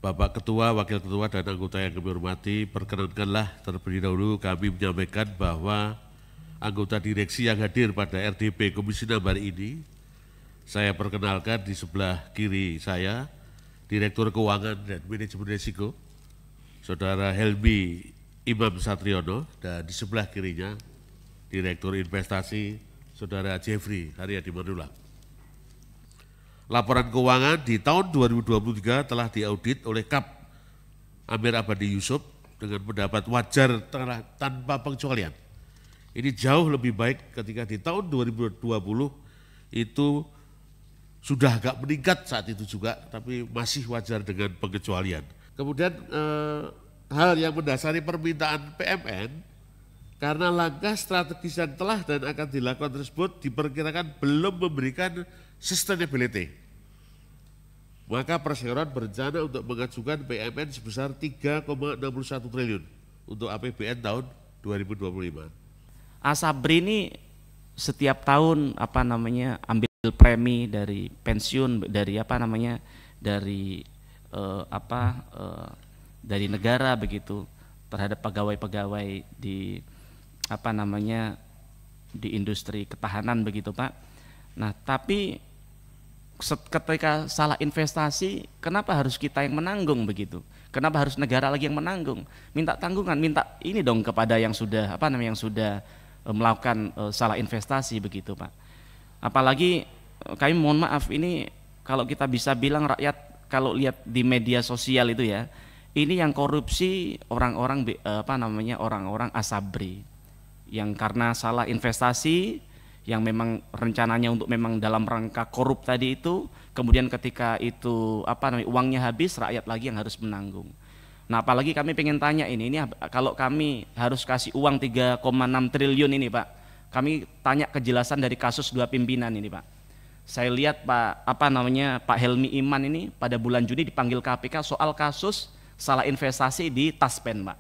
Bapak Ketua, Wakil Ketua, dan anggota yang kami hormati, perkenankanlah terlebih dahulu kami menyampaikan bahwa anggota direksi yang hadir pada RDP Komisi 6 hari ini, saya perkenalkan di sebelah kiri saya, Direktur Keuangan dan Manajemen Risiko, Saudara Helmi Imam Satriono, dan di sebelah kirinya, Direktur Investasi, Saudara Jeffrey Haryadi Manula. Laporan keuangan di tahun 2023 telah diaudit oleh KAP Amir Abadi Yusuf dengan pendapat wajar tanpa pengecualian. Ini jauh lebih baik ketika di tahun 2020 itu sudah agak meningkat saat itu juga, tapi masih wajar dengan pengecualian. Kemudian hal yang mendasari permintaan PMN, karena langkah strategis yang telah dan akan dilakukan tersebut diperkirakan belum memberikan sustainability. Maka perseroan berencana untuk mengajukan PMN sebesar 3,61 triliun untuk APBN tahun 2025. Asabri ini setiap tahun ambil premi dari pensiun dari dari negara begitu terhadap pegawai-pegawai di di industri ketahanan begitu Pak. Nah tapi ketika salah investasi, kenapa harus kita yang menanggung begitu? Kenapa harus negara lagi yang menanggung? Minta tanggungan, minta ini dong kepada yang sudah melakukan salah investasi begitu Pak. Apalagi kami mohon maaf, ini kalau kita bisa bilang rakyat kalau lihat di media sosial itu ya, ini yang korupsi orang-orang orang-orang Asabri yang karena salah investasi, yang memang rencananya untuk memang dalam rangka korup tadi itu, kemudian ketika itu uangnya habis, rakyat lagi yang harus menanggung. Nah apalagi kami pengen tanya ini kalau kami harus kasih uang 3,6 triliun ini Pak, kami tanya kejelasan dari kasus dua pimpinan ini Pak. Saya lihat Pak Helmi Iman ini pada bulan Juni dipanggil KPK soal kasus salah investasi di Taspen Pak.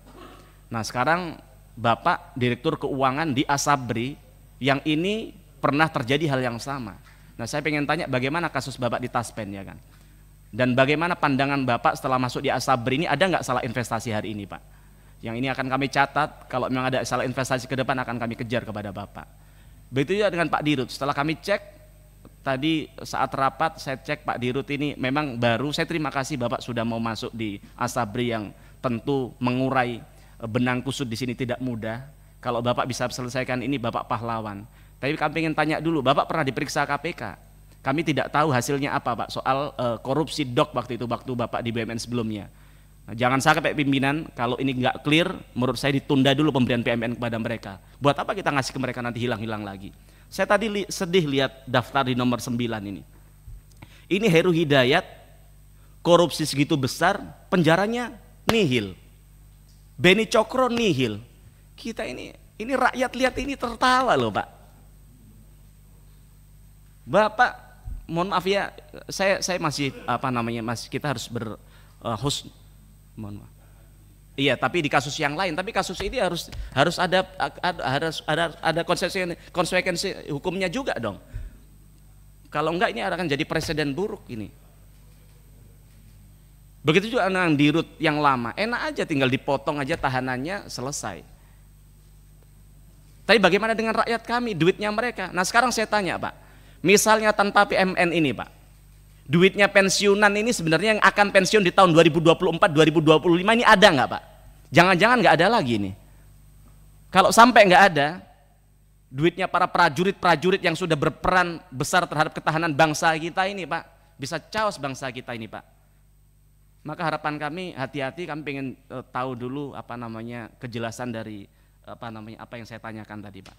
Nah sekarang Bapak Direktur Keuangan di Asabri, yang ini pernah terjadi hal yang sama. Nah saya pengen tanya bagaimana kasus Bapak di Taspen ya kan? Dan bagaimana pandangan Bapak setelah masuk di Asabri ini, ada nggak salah investasi hari ini Pak? Yang ini akan kami catat, kalau memang ada salah investasi ke depan akan kami kejar kepada Bapak. Begitu juga dengan Pak Dirut, setelah kami cek, tadi saat rapat saya cek Pak Dirut ini memang baru, saya terima kasih Bapak sudah mau masuk di Asabri yang tentu mengurai benang kusut di sini tidak mudah. Kalau Bapak bisa selesaikan ini, Bapak pahlawan. Tapi kami ingin tanya dulu, Bapak pernah diperiksa KPK? Kami tidak tahu hasilnya apa Pak, soal korupsi DOK waktu itu, waktu Bapak di BUMN sebelumnya. Nah, jangan sampai pimpinan, kalau ini nggak clear, menurut saya ditunda dulu pemberian PMN kepada mereka. Buat apa kita ngasih ke mereka nanti hilang-hilang lagi? Saya tadi sedih lihat daftar di nomor 9 ini. Ini Heru Hidayat, korupsi segitu besar, penjaranya nihil. Beni Cokro nihil. Kita ini rakyat lihat ini tertawa loh Pak. Bapak, mohon maaf ya, saya masih masih kita harus mohon maaf. Iya, tapi di kasus yang lain, tapi kasus ini harus ada konsekuensi hukumnya juga dong. Kalau enggak ini akan jadi presiden buruk ini. Begitu juga dengan Dirut yang lama, enak aja tinggal dipotong aja tahanannya selesai. Tapi bagaimana dengan rakyat kami, duitnya mereka? Nah sekarang saya tanya Pak, misalnya tanpa PMN ini Pak, duitnya pensiunan ini sebenarnya yang akan pensiun di tahun 2024-2025 ini ada nggak Pak? Jangan-jangan nggak ada lagi nih. Kalau sampai nggak ada, duitnya para prajurit-prajurit yang sudah berperan besar terhadap ketahanan bangsa kita ini Pak, bisa chaos bangsa kita ini Pak. Maka harapan kami hati-hati, kami pengen tahu dulu kejelasan dari apa yang saya tanyakan tadi Pak.